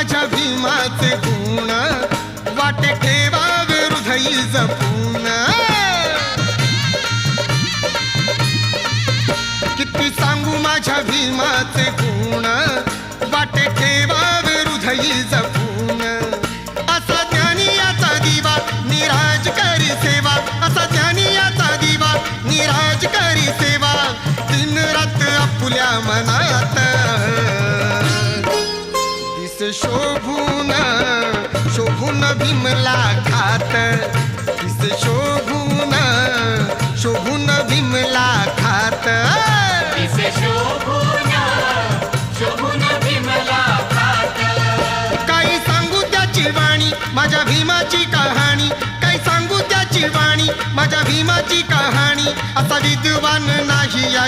माझ्या भीमाचे गुण, वाटे ठेवावे हृदयी जपून. किती सांगू माझ्या भीमाचे गुण, वाटे ठेवावे हृदयी जपून. असा ज्ञानी याचा दिवा निराज करी सेवा, असा ज्ञानी याचा दिवा निराज करी सेवा. दिन रात आपुल्या मनात दिस शोभून शोभून भीमला खात, दिस शोभून शोभून भीमला खात. काही सांगू त्याची वाणी माझ्या भीमाची कहाणी, काही सांगू त्याची वाणी माझ्या भीमाची कहाणी. असा विद्वान नाही या